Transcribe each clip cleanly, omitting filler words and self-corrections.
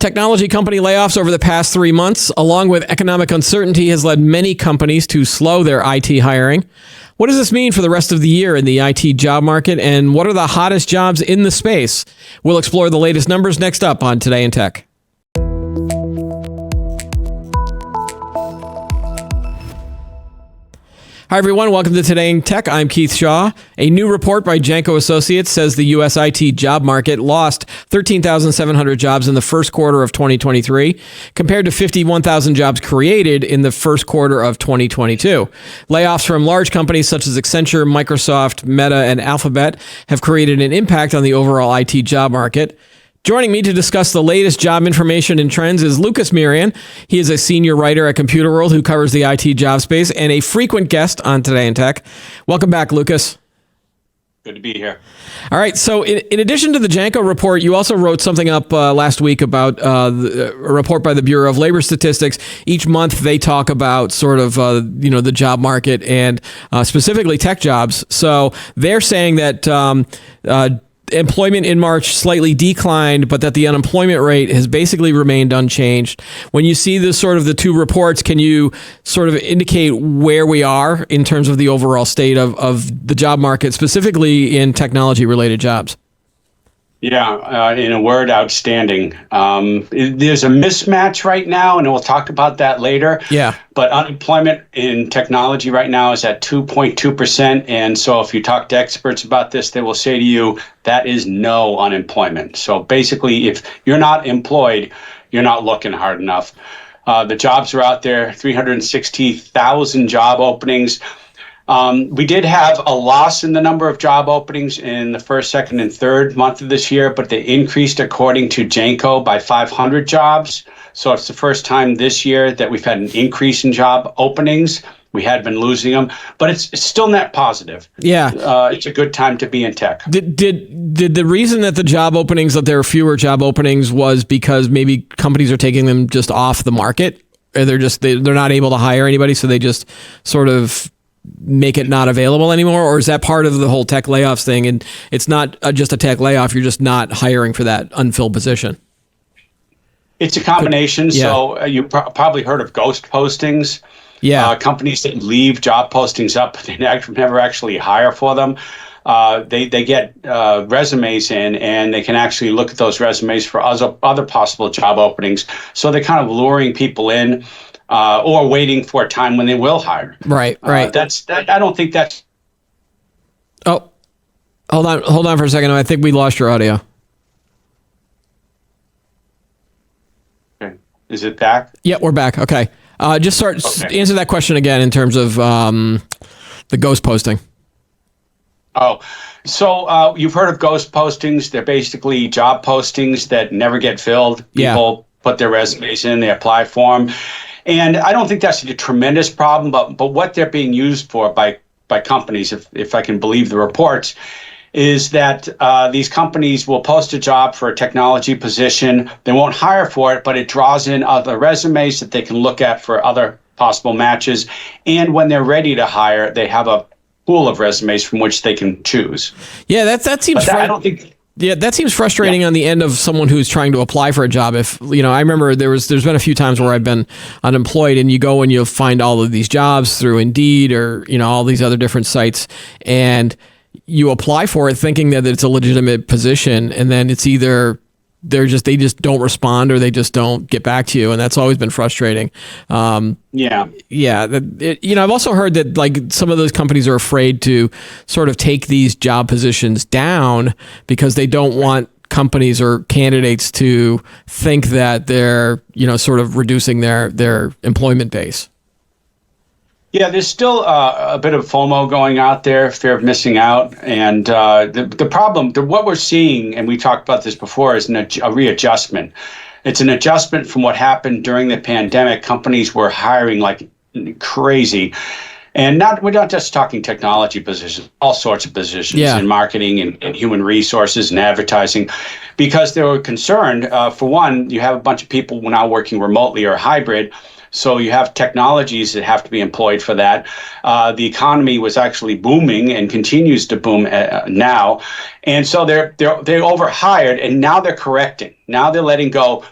Technology company layoffs over the past 3 months, along with economic uncertainty, has led many companies to slow their IT hiring. What does this mean for the rest of the year in the IT job market, and what are the hottest jobs in the space? We'll explore the latest numbers next up on Today in Tech. Hi, everyone. Welcome to Today in Tech. I'm Keith Shaw. A new report by Janko Associates says the U.S. IT job market lost 13,700 jobs in the first quarter of 2023, compared to 51,000 jobs created in the first quarter of 2022. Layoffs from large companies such as Accenture, Microsoft, Meta, and Alphabet have created an impact on the overall IT job market. Joining me to discuss the latest job information and trends is Lucas Mirian. He is a senior writer at Computer World who covers the IT job space and a frequent guest on Today in Tech. Welcome back, Lucas. Good to be here. All right. So in addition to the Janko report, you also wrote something up last week about a report by the Bureau of Labor Statistics. Each month they talk about sort of, the job market and specifically tech jobs. So they're saying that employment in March slightly declined, but that the unemployment rate has basically remained unchanged. When you see this sort of the two reports, can you sort of indicate where we are in terms of the overall state of the job market, specifically in technology-related jobs? Yeah, in a word, outstanding. There's a mismatch right now, and we'll talk about that later. Yeah. But unemployment in technology right now is at 2.2%. And so if you talk to experts about this, they will say to you that is no unemployment. So basically, if you're not employed, you're not looking hard enough. The jobs are out there, 360,000 job openings. We did have a loss in the number of job openings in the first, second, and third month of this year, but they increased, according to Janko, by 500 jobs. So it's the first time this year that we've had an increase in job openings. We had been losing them, but it's still net positive. Yeah. It's a good time to be in tech. Did the reason that the job openings, that there are fewer job openings, was because maybe companies are taking them just off the market? Or they're not able to hire anybody, so they just sort of make it not available anymore? Or is that part of the whole tech layoffs thing, and it's not just a tech layoff, you're just not hiring for that unfilled position? It's a combination. Yeah. So you probably heard of ghost postings. Yeah. Companies that leave job postings up, they never actually hire for them. They get resumes in, and they can actually look at those resumes for other possible job openings. So they're kind of luring people in, or waiting for a time when they will hire. Right. I don't think that's. Oh, hold on for a second. I think we lost your audio. Okay. Is it back? Yeah, we're back. Okay. Answer that question again in terms of the ghost posting. Oh, so you've heard of ghost postings. They're basically job postings that never get filled. People put their resumes in, they apply for them. And I don't think that's a tremendous problem, but what they're being used for by companies, if I can believe the reports, is that these companies will post a job for a technology position. They won't hire for it, but it draws in other resumes that they can look at for other possible matches. And when they're ready to hire, they have a pool of resumes from which they can choose. Yeah, that seems. I don't think. Yeah, that seems frustrating on the end of someone who's trying to apply for a job. If I remember there's been a few times where I've been unemployed, and you go and you'll find all of these jobs through Indeed or all these other different sites, and you apply for it thinking that it's a legitimate position, and then it's either they just don't respond, or they just don't get back to you, and that's always been frustrating. Yeah. I've also heard that like some of those companies are afraid to sort of take these job positions down because they don't want companies or candidates to think that they're sort of reducing their employment base. Yeah, there's still a bit of FOMO going out there, fear of missing out. And the problem, what we're seeing, and we talked about this before, is a readjustment. It's an adjustment from what happened during the pandemic. Companies were hiring like crazy. And we're not just talking technology positions, all sorts of positions in marketing and human resources and advertising, because they were concerned. For one, you have a bunch of people now working remotely or hybrid. So you have technologies that have to be employed for that. The economy was actually booming and continues to boom now. And so they overhired, and now they're correcting. Now they're letting go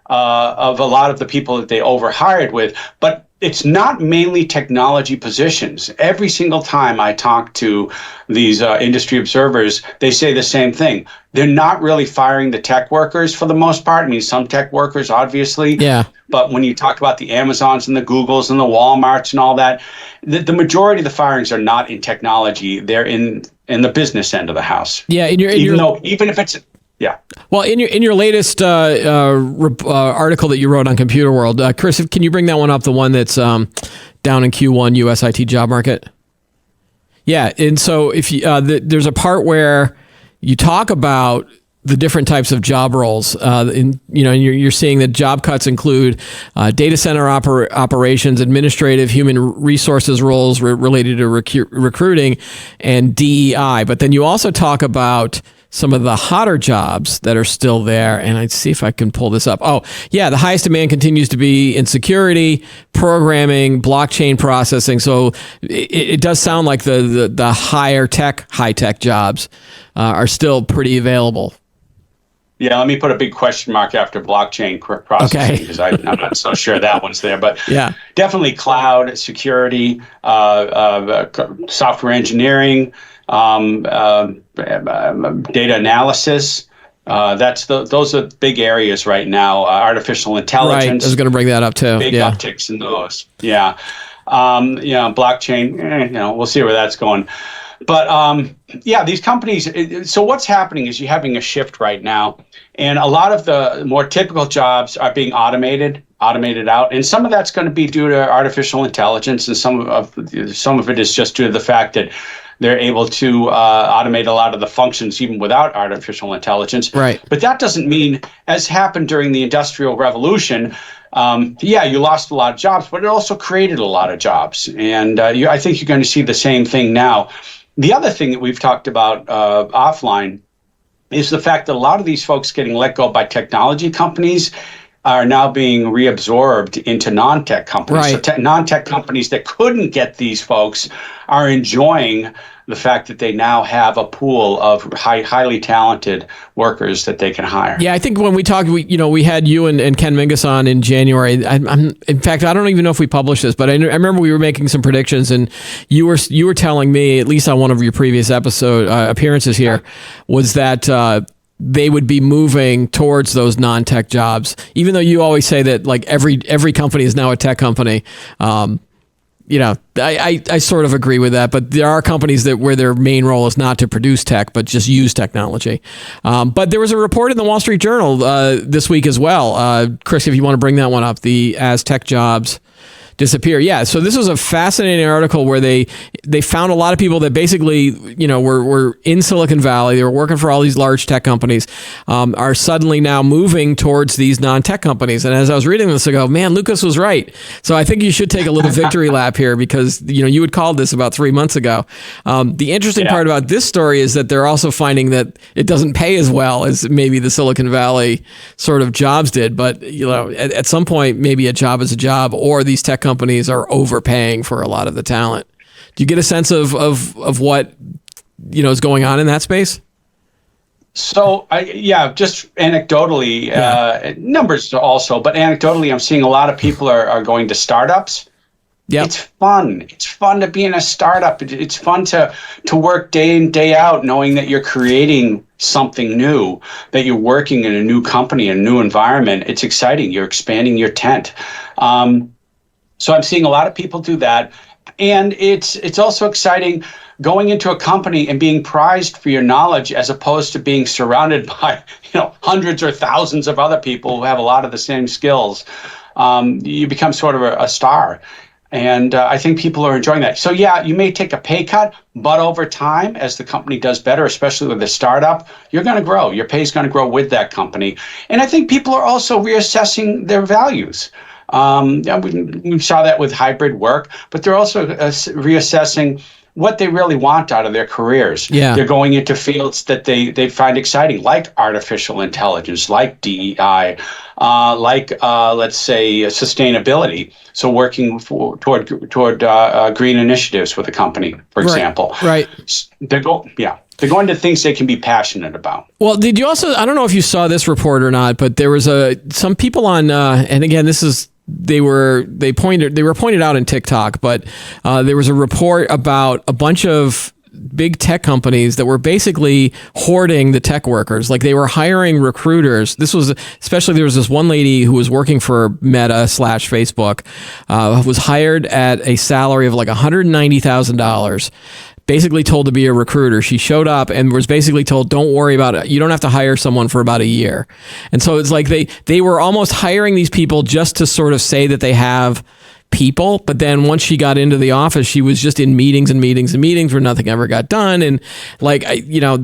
of a lot of the people that they overhired with. But it's not mainly technology positions. Every single time I talk to these industry observers, they say the same thing. They're not really firing the tech workers for the most part. I mean, some tech workers, obviously. Yeah. But when you talk about the Amazons and the Googles and the Walmarts and all that, the majority of the firings are not in technology. They're in the business end of the house. Yeah. Even if it's. Yeah. Well, in your latest article that you wrote on Computer World, Chris, can you bring that one up? The one that's down in Q1 U.S. IT job market. Yeah, and so if you, there's a part where you talk about the different types of job roles. You're seeing that job cuts include data center operations, administrative, human resources roles related to recruiting, and DEI. But then you also talk about some of the hotter jobs that are still there. And I'd see if I can pull this up. Oh, yeah. The highest demand continues to be in security, programming, blockchain processing. So it does sound like the high tech jobs are still pretty available. Yeah, let me put a big question mark after blockchain processing, because I'm not so sure that one's there. But yeah, definitely cloud, security, software engineering, data analysis. Those are big areas right now. Artificial intelligence. Right, I was going to bring that up too. Big upticks in those. Yeah, blockchain. We'll see where that's going. But these companies. So what's happening is you're having a shift right now, and a lot of the more typical jobs are being automated out, and some of that's going to be due to artificial intelligence, and some of it is just due to the fact that they're able to automate a lot of the functions even without artificial intelligence. Right. But that doesn't mean, as happened during the Industrial Revolution, you lost a lot of jobs, but it also created a lot of jobs. And I think you're going to see the same thing now. The other thing that we've talked about offline is the fact that a lot of these folks getting let go by technology companies are now being reabsorbed into non-tech companies. Right. So non-tech companies that couldn't get these folks are enjoying the fact that they now have a pool of highly talented workers that they can hire. Yeah, I think when we talked, we had you and Ken Mingus on in January. In fact, I don't even know if we published this, but I remember we were making some predictions, and you were telling me, at least on one of your previous episode appearances here, was that they would be moving towards those non-tech jobs, even though you always say that like every company is now a tech company. I sort of agree with that, but there are companies where their main role is not to produce tech, but just use technology. But there was a report in the Wall Street Journal this week as well. Chris, if you want to bring that one up, as tech jobs disappear. Yeah. So this was a fascinating article where they found a lot of people that basically, were in Silicon Valley. They were working for all these large tech companies, are suddenly now moving towards these non-tech companies. And as I was reading this, I go, man, Lucas was right. So I think you should take a little victory lap here, because, you had called this about 3 months ago. The interesting part about this story is that they're also finding that it doesn't pay as well as maybe the Silicon Valley sort of jobs did. But, at some point, maybe a job is a job, or these tech companies are overpaying for a lot of the talent. Do you get a sense of what is going on in that space? So just anecdotally, numbers also, but anecdotally, I'm seeing a lot of people are going to startups. Yep. It's fun. It's fun to be in a startup. It's fun to work day in, day out, knowing that you're creating something new, that you're working in a new company, a new environment. It's exciting. You're expanding your tent. So I'm seeing a lot of people do that. And it's also exciting going into a company and being prized for your knowledge, as opposed to being surrounded by hundreds or thousands of other people who have a lot of the same skills. You become sort of a star. And I think people are enjoying that. So you may take a pay cut, but over time, as the company does better, especially with a startup, you're going to grow. Your pay is going to grow with that company. And I think people are also reassessing their values. We saw that with hybrid work, but they're also reassessing what they really want out of their careers. Yeah. They're going into fields that they find exciting, like artificial intelligence, like DEI, let's say sustainability. So working toward green initiatives with a company, for example. Right. They go, yeah. They're going to things they can be passionate about. Well, did you also, I don't know if you saw this report or not, but there was some people on, and again, they were pointed out in TikTok, but there was a report about a bunch of big tech companies that were basically hoarding the tech workers. Like they were hiring recruiters. There was this one lady who was working for Meta/Facebook, was hired at a salary of like $190,000. Basically told to be a recruiter. She showed up and was basically told, don't worry about it. You don't have to hire someone for about a year. And so it's like they were almost hiring these people just to sort of say that they have people. But then once she got into the office, she was just in meetings and meetings and meetings where nothing ever got done. And like,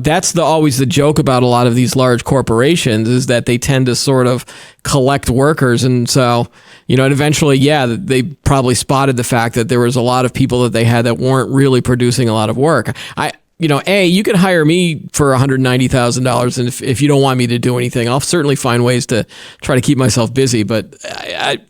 that's always the joke about a lot of these large corporations is that they tend to sort of collect workers. And so, and eventually, they probably spotted the fact that there was a lot of people that they had that weren't really producing a lot of work. You could hire me for $190,000, and if you don't want me to do anything, I'll certainly find ways to try to keep myself busy. But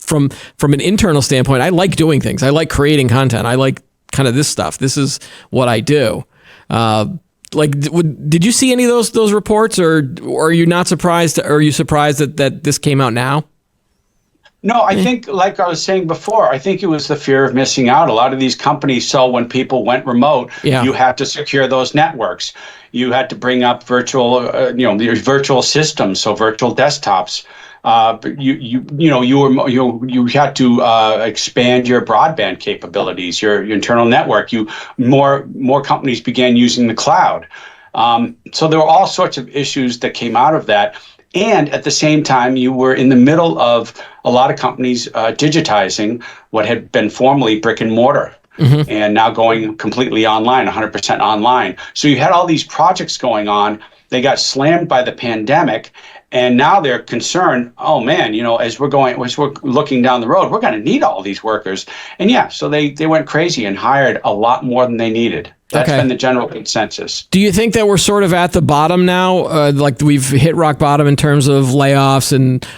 from an internal standpoint, I like doing things. I like creating content. I like kind of this stuff. This is what I do. Did you see any of those reports, or are you not surprised? Or are you surprised that this came out now? No, I think, like I was saying before, I think it was the fear of missing out. A lot of these companies saw when people went remote, you had to secure those networks. You had to bring up virtual, virtual systems, so virtual desktops. You had to expand your broadband capabilities, your internal network. More companies began using the cloud. So there were all sorts of issues that came out of that. And at the same time, you were in the middle of a lot of companies digitizing what had been formerly brick and mortar, and now going completely online, 100% online. So you had all these projects going on. They got slammed by the pandemic, and now they're concerned, oh man, as we're looking down the road, we're going to need all these workers. And so they went crazy and hired a lot more than they needed. That's been the general consensus. Do you think that we're sort of at the bottom now? Like we've hit rock bottom in terms of layoffs,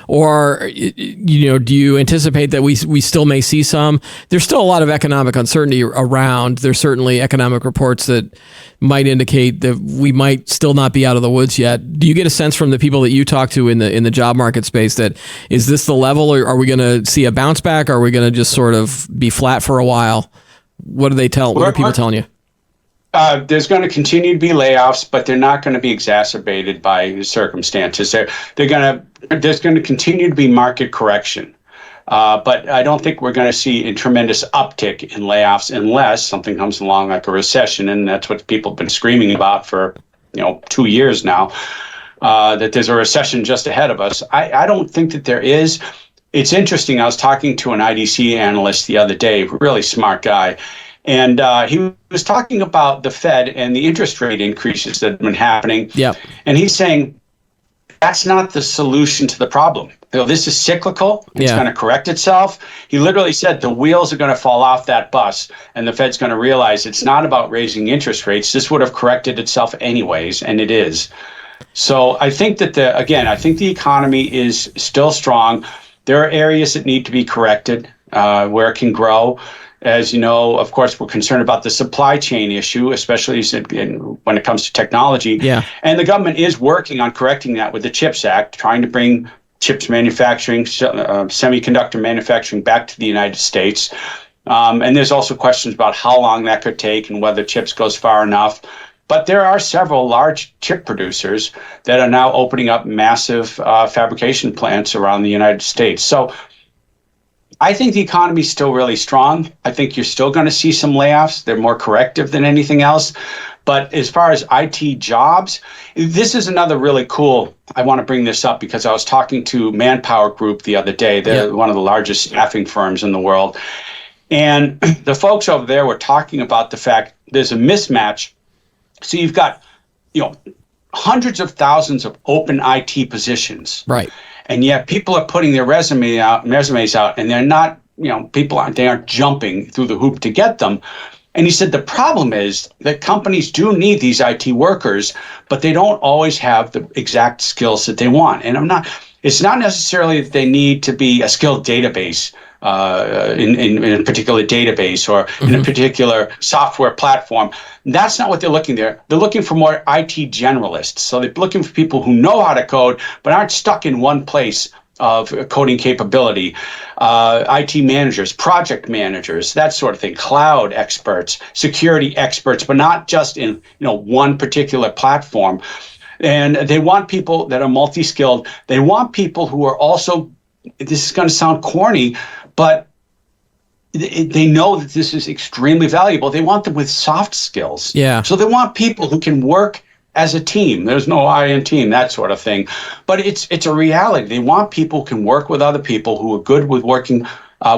or do you anticipate that we still may see some? There's still a lot of economic uncertainty around. There's certainly economic reports that might indicate that we might still not be out of the woods yet. Do you get a sense from the people that you talk to in the job market space that is this the level, or are we going to see a bounce back? Or are we going to just sort of be flat for a while? What do they tell? What are people telling you? There's going to continue to be layoffs, but they're not going to be exacerbated by the circumstances. There's going to continue to be market correction, but I don't think we're going to see a tremendous uptick in layoffs unless something comes along like a recession, and that's what people have been screaming about for 2 years now. That there's a recession just ahead of us. I don't think that there is. It's interesting. I was talking to an IDC analyst the other day, really smart guy. And he was talking about the Fed and the interest rate increases that have been happening. Yeah. And he's saying that's not the solution to the problem. This is cyclical. It's going to correct itself. He literally said the wheels are going to fall off that bus, and the Fed's going to realize it's not about raising interest rates. This would have corrected itself anyways, and it is. So I think that I think the economy is still strong. There are areas that need to be corrected where it can grow. As you know, of course, we're concerned about the supply chain issue, especially when it comes to technology. Yeah. And the government is working on correcting that with the CHIPS Act, trying to bring chips manufacturing, semiconductor manufacturing back to the United States. And there's also questions about how long that could take and whether CHIPS goes far enough. But there are several large chip producers that are now opening up massive fabrication plants around the United States. So I think the economy is still really strong. I think you're still going to see some layoffs. They're more corrective than anything else. But as far as IT jobs, this is another really cool, I want to bring this up because I was talking to Manpower Group the other day. They're one of the largest staffing firms in the world. And the folks over there were talking about the fact there's a mismatch. So you've got, hundreds of thousands of open IT positions. Right. And yet people are putting their resumes out, and they're not, they aren't jumping through the hoop to get them. And he said the problem is that companies do need these IT workers, but they don't always have the exact skills that they want. And it's not necessarily that they need to be a skilled database in a particular database or in a particular software platform. That's not what they're looking there. They're looking for more IT generalists. So they're looking for people who know how to code but aren't stuck in one place of coding capability. IT managers, project managers, that sort of thing, cloud experts, security experts, but not just in one particular platform. And they want people that are multi-skilled. They want people who are also, this is going to sound corny, but they know that this is extremely valuable. They want them with soft skills. Yeah. So they want people who can work as a team. There's no I in team, that sort of thing. But it's a reality. They want people who can work with other people, who are good with working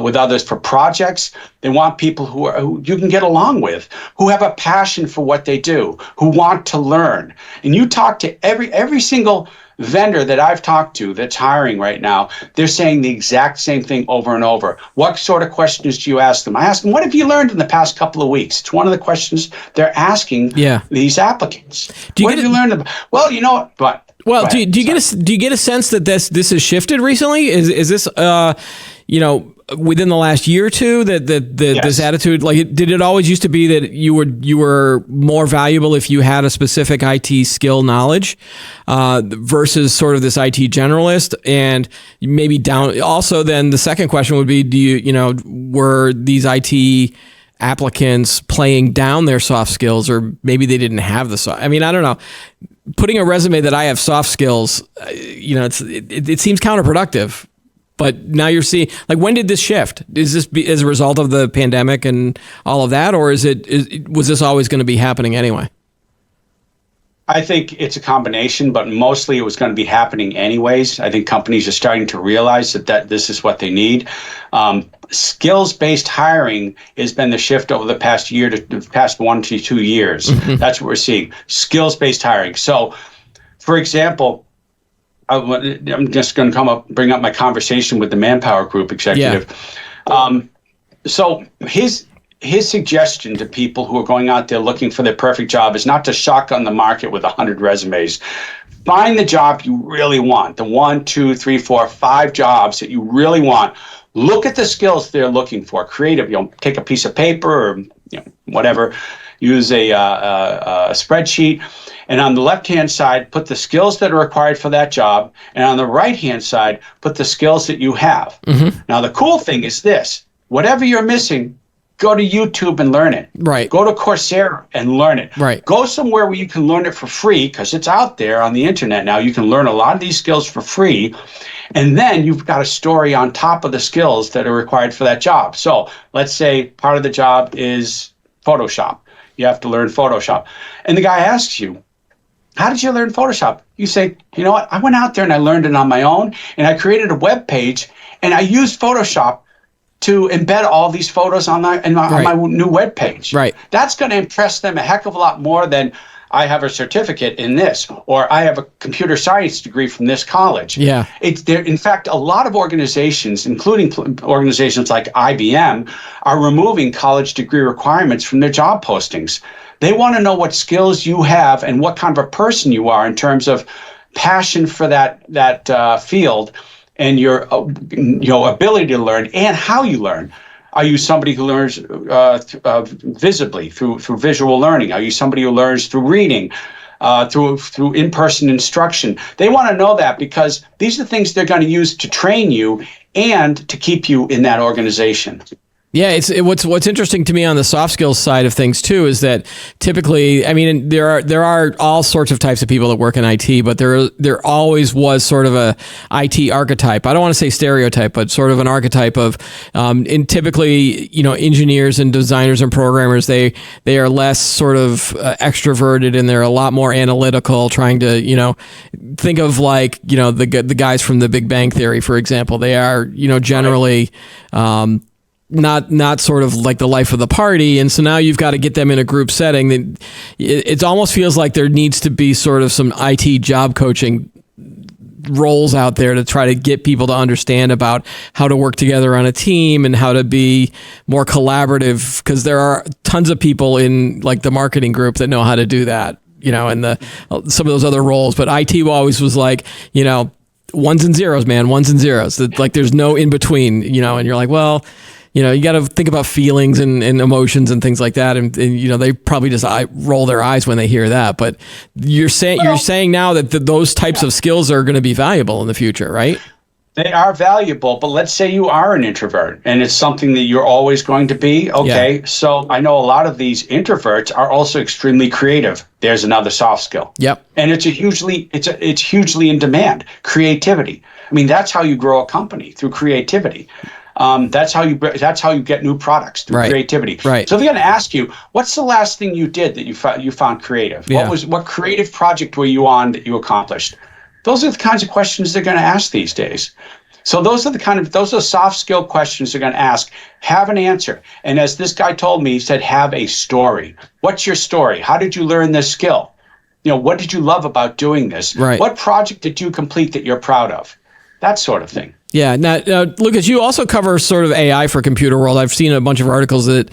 with others for projects. They want people who you can get along with, who have a passion for what they do, who want to learn. And you talk to every single vendor that I've talked to that's hiring right now, they're saying the exact same thing over and over. What sort of questions do you ask them? I ask them, what have you learned in the past couple of weeks? It's one of the questions they're asking these applicants. What have you learned? Well, you know what? Well, do you get a sense that this has shifted recently? Is this within the last year or two that Yes. this attitude, like, did it always used to be that you were more valuable if you had a specific IT skill knowledge versus sort of this IT generalist? And maybe down also then the second question would be, were these IT applicants playing down their soft skills, or maybe they didn't have the soft? I mean, I don't know. Putting a resume that I have soft skills, it seems counterproductive. But now you're seeing, like, when did this shift? Is this as a result of the pandemic and all of that, or was this always going to be happening anyway? I think it's a combination, but mostly it was going to be happening anyways. I think companies are starting to realize that this is what they need. Skills-based hiring has been the shift over the past year to the past 1 to 2 years. That's what we're seeing. Skills-based hiring. So, for example, I'm just going to bring up my conversation with the Manpower Group executive. Yeah. So his suggestion to people who are going out there looking for their perfect job is not to shotgun the market with 100 resumes. Find the job you really want, the 1, 2, 3, 4, 5 jobs that you really want. Look at the skills they're looking for. Creative. Take a piece of paper or whatever. Use a spreadsheet. And on the left-hand side, put the skills that are required for that job. And on the right-hand side, put the skills that you have. Now, the cool thing is this. Whatever you're missing, go to YouTube and learn it. Right. Go to Coursera and learn it. Right. Go somewhere where you can learn it for free, because it's out there on the internet now. You can learn a lot of these skills for free. And then you've got a story on top of the skills that are required for that job. So let's say part of the job is Photoshop. You have to learn Photoshop. And the guy asks you, how did you learn Photoshop? You say, you know what? I went out there and I learned it on my own, and I created a web page, and I used Photoshop to embed all these photos on my new web page. Right. That's going to impress them a heck of a lot more than I have a certificate in this, or I have a computer science degree from this college. Yeah. In fact, a lot of organizations, including organizations like IBM, are removing college degree requirements from their job postings. They want to know what skills you have and what kind of a person you are in terms of passion for that field and your ability to learn and how you learn. Are you somebody who learns visibly through visual learning? Are you somebody who learns through reading, through in-person instruction? They want to know that, because these are things they're going to use to train you and to keep you in that organization. Yeah, what's interesting to me on the soft skills side of things too is that typically, I mean, there are all sorts of types of people that work in IT, but there always was sort of a IT archetype. I don't want to say stereotype, but sort of an archetype of, and typically, engineers and designers and programmers, they are less sort of extroverted, and they're a lot more analytical, trying to, think of like, the guys from the Big Bang Theory, for example. They are, generally, not sort of like the life of the party. And so now you've got to get them in a group setting. It almost feels like there needs to be sort of some IT job coaching roles out there to try to get people to understand about how to work together on a team and how to be more collaborative, because there are tons of people in like the marketing group that know how to do that, and some of those other roles. But IT always was like, ones and zeros, man, ones and zeros. Like there's no in between, and you're like, well, you got to think about feelings and emotions and things like that. And they probably just roll their eyes when they hear that. But you're saying now that those types of skills are going to be valuable in the future, right? They are valuable, but let's say you are an introvert and it's something that you're always going to be. Okay. Yeah. So I know a lot of these introverts are also extremely creative. There's another soft skill. Yep. And it's hugely in demand. Creativity. I mean, that's how you grow a company, through creativity. That's how you get new products, through creativity. Right. So they're going to ask you, what's the last thing you did that you found creative? Yeah. What creative project were you on that you accomplished? Those are the kinds of questions they're going to ask these days. So those are soft skill questions they're going to ask. Have an answer. And as this guy told me, he said, have a story. What's your story? How did you learn this skill? What did you love about doing this? Right. What project did you complete that you're proud of? That sort of thing. Yeah. Now, Lucas, you also cover sort of AI for Computer World. I've seen a bunch of articles that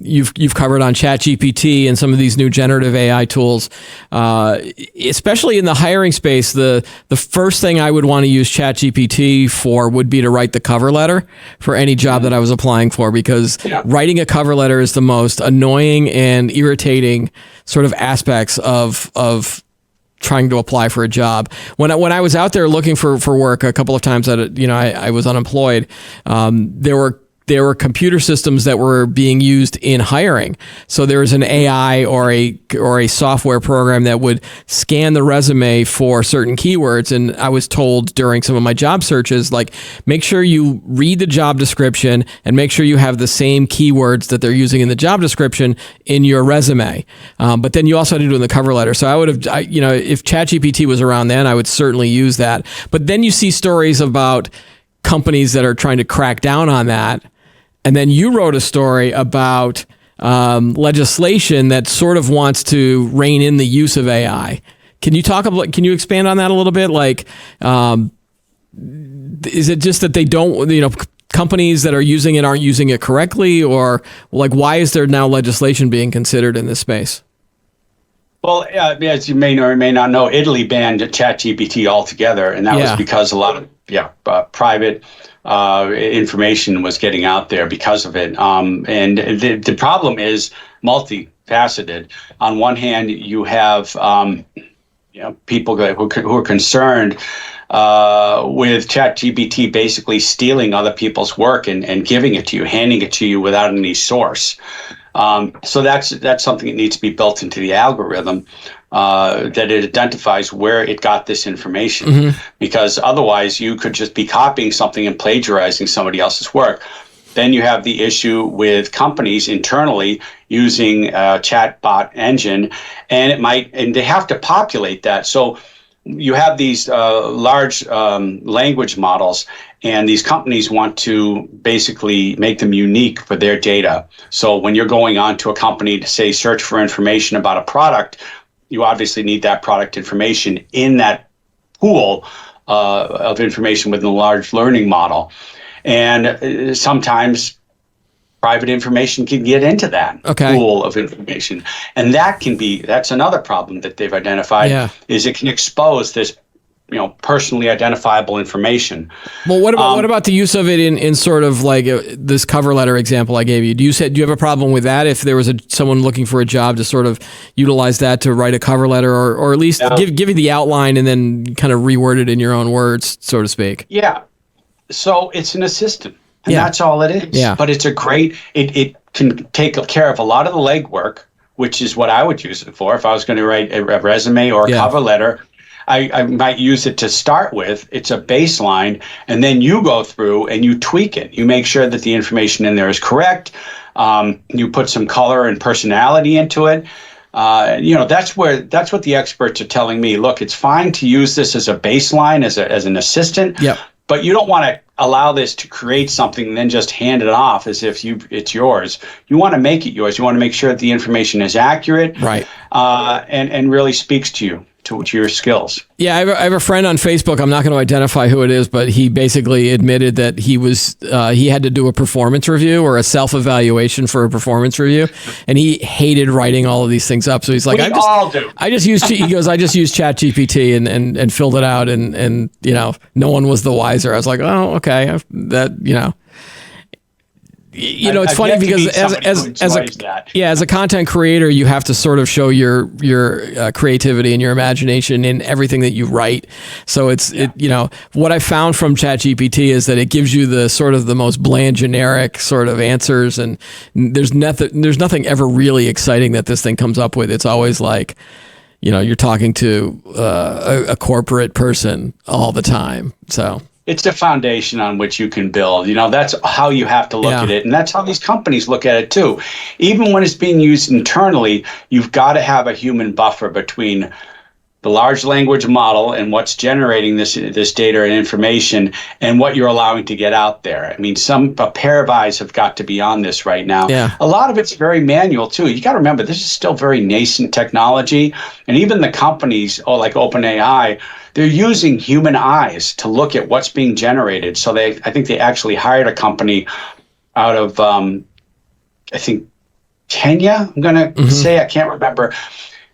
you've covered on ChatGPT and some of these new generative AI tools, especially in the hiring space. The first thing I would want to use ChatGPT for would be to write the cover letter for any job that I was applying for, because writing a cover letter is the most annoying and irritating sort of aspects of trying to apply for a job. When I was out there looking for work a couple of times that I was unemployed, there were computer systems that were being used in hiring. So there was an AI or a software program that would scan the resume for certain keywords. And I was told during some of my job searches, like, make sure you read the job description and make sure you have the same keywords that they're using in the job description in your resume. But then you also had to do it in the cover letter. So I would have, if ChatGPT was around then, I would certainly use that. But then you see stories about companies that are trying to crack down on that. And then you wrote a story about legislation that sort of wants to rein in the use of AI. Can you expand on that a little bit? Like, is it just that they don't, companies that are using it aren't using it correctly, or like, why is there now legislation being considered in this space? Well, as you may or may not know, Italy banned ChatGPT altogether, and that was because a lot of private information was getting out there because of it. And the problem is multifaceted. On one hand, you have people who are concerned with ChatGPT basically stealing other people's work and giving it to you, handing it to you without any source. So that's something that needs to be built into the algorithm, that it identifies where it got this information, because otherwise you could just be copying something and plagiarizing somebody else's work. Then you have the issue with companies internally using a chatbot engine, and they have to populate that. So you have these large language models, and these companies want to basically make them unique for their data. So when you're going on to a company to, say, search for information about a product, you obviously need that product information in that pool of information within a large learning model. And sometimes private information can get into that pool of information. And that's another problem that they've identified, is it can expose this personally identifiable information. Well, what about the use of it in sort of like this cover letter example I gave you? Do you have a problem with that if there was someone looking for a job to sort of utilize that to write a cover letter, or at least give you the outline and then kind of reword it in your own words, so to speak? Yeah. So it's an assistant, and that's all it is. Yeah. But it's it can take care of a lot of the legwork, which is what I would use it for. If I was going to write a resume or a cover letter, I might use it to start with. It's a baseline, and then you go through and you tweak it. You make sure that the information in there is correct. You put some color and personality into it. That's what the experts are telling me. Look, it's fine to use this as a baseline, as an assistant. Yep. But you don't want to allow this to create something and then just hand it off as if it's yours. You want to make it yours. You want to make sure that the information is accurate, right, and really speaks to you. to your skills. Yeah, I have a friend on Facebook. I'm not going to identify who it is, but he basically admitted that he had to do a performance review or a self-evaluation for a performance review, and he hated writing all of these things up. So he's like, We all do. I just used ChatGPT and filled it out, and no one was the wiser. I was like, oh, okay, it's funny because as a content creator, you have to sort of show your creativity and your imagination in everything that you write. So what I found from ChatGPT is that it gives you the sort of the most bland, generic sort of answers, and there's nothing ever really exciting that this thing comes up with. It's always like, you're talking to a corporate person all the time. So. It's a foundation on which you can build. That's how you have to look at it. And that's how these companies look at it too. Even when it's being used internally, you've got to have a human buffer between the large language model and what's generating this data and information and what you're allowing to get out there. I mean, a pair of eyes have got to be on this right now. Yeah. A lot of it's very manual too. You got to remember, this is still very nascent technology. And even the companies, like OpenAI, they're using human eyes to look at what's being generated. So I think they actually hired a company out of, I think, Kenya, I'm going to say, I can't remember.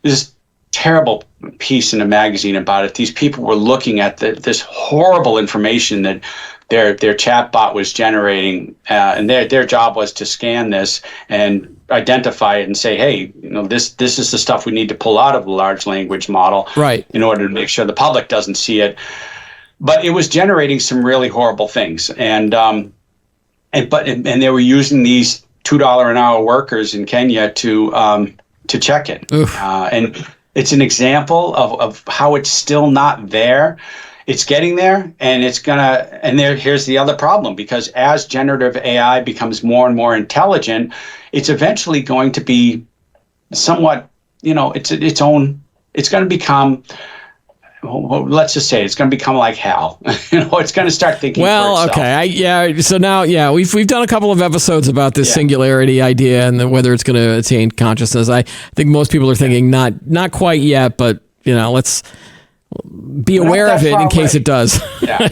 This terrible piece in a magazine about it. These people were looking at this horrible information that their chatbot was generating, and their job was to scan this and identify it and say, hey, this is the stuff we need to pull out of the large language model, right, in order to make sure the public doesn't see it. But it was generating some really horrible things, and they were using these $2 an hour workers in Kenya to check it, and it's an example of how it's still not there. It's getting there, and here's the other problem, because as generative AI becomes more and more intelligent, it's eventually going to be somewhat, it's going to become, let's just say it's going to become like HAL. It's going to start thinking for itself. Okay. So now, we've done a couple of episodes about this singularity idea and whether it's going to attain consciousness. I think most people are thinking not quite yet, but let's be aware of it in case it does. Yeah.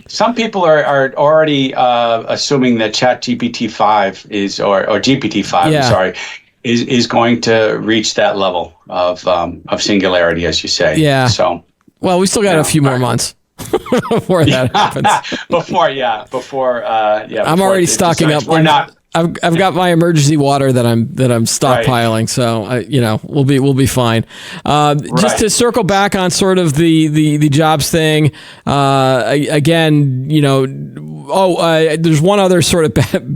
Some people are already assuming that ChatGPT-5 is, or GPT-5, is going to reach that level of singularity, as you say. Yeah. So. Well, we still got a few more months before that happens. Before. I'm already stocking up. We're not. I've got my emergency water that I'm stockpiling, so we'll be fine. Just to circle back on sort of the jobs thing again, there's one other sort of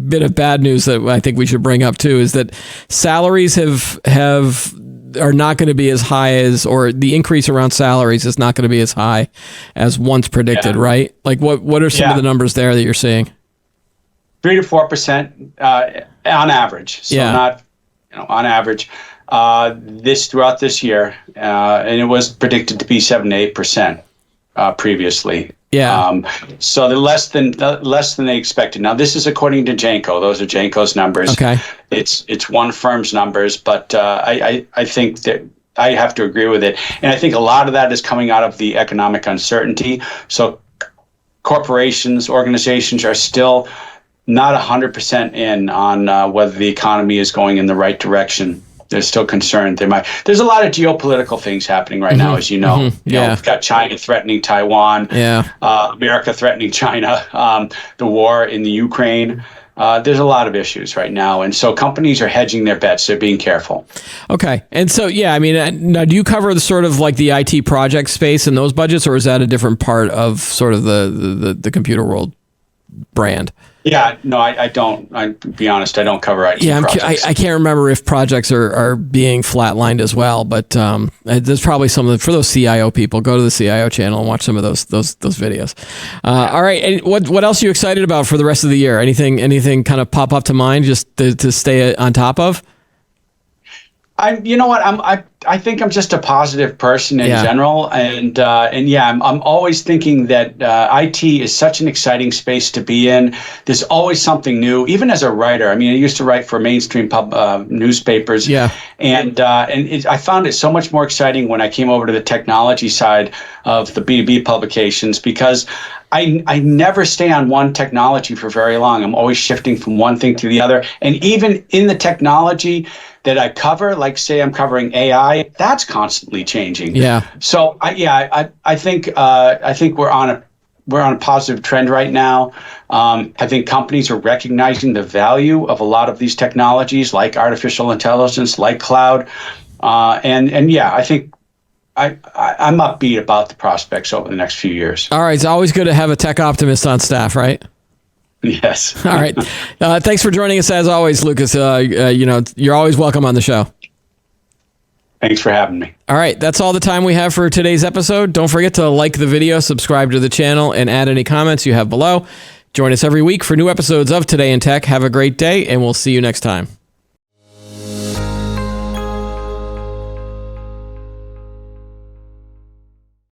bit of bad news that I think we should bring up too, is that salaries are not going to be as high as, or the increase around salaries is not going to be as high as once predicted, right? Like what are some of the numbers there that you're seeing? 3 to 4% on average. So not, on average, throughout this year, and it was predicted to be 7 to 8% previously. Yeah. So they're less than they expected. Now this is according to Janko. Those are Janko's numbers. Okay. It's one firm's numbers, but I think that I have to agree with it, and I think a lot of that is coming out of the economic uncertainty. So corporations, organizations are still not 100% in on whether the economy is going in the right direction. They're still concerned. There's a lot of geopolitical things happening right now, as you know. We've got China threatening Taiwan, America threatening China, the war in the Ukraine. There's a lot of issues right now, and so companies are hedging their bets. They're being careful. Okay, and so now do you cover the sort of like the IT project space in those budgets, or is that a different part of sort of the Computer World brand? Yeah, no, I don't. I'll be honest, I don't cover IT projects. I can't remember if projects are being flatlined as well, but there's probably for those CIO people. Go to the CIO channel and watch some of those videos. All right, and what else are you excited about for the rest of the year? Anything kind of pop up to mind just to stay on top of? You know what, I think I'm just a positive person in general, and yeah, I'm always thinking that IT is such an exciting space to be in. There's always something new, even as a writer. I mean, I used to write for mainstream newspapers, and I found it so much more exciting when I came over to the technology side of the B2B publications, because I never stay on one technology for very long. I'm always shifting from one thing to the other. And even in the technology that I cover, like say I'm covering AI, that's constantly changing. Yeah. So I think we're on a positive trend right now. I think companies are recognizing the value of a lot of these technologies, like artificial intelligence, like cloud, and yeah, I think I'm upbeat about the prospects over the next few years. All right. It's always good to have a tech optimist on staff, right? Yes. All right. Thanks for joining us as always, Lucas. You're always welcome on the show. Thanks for having me. All right. That's all the time we have for today's episode. Don't forget to like the video, subscribe to the channel, and add any comments you have below. Join us every week for new episodes of Today in Tech. Have a great day, and we'll see you next time.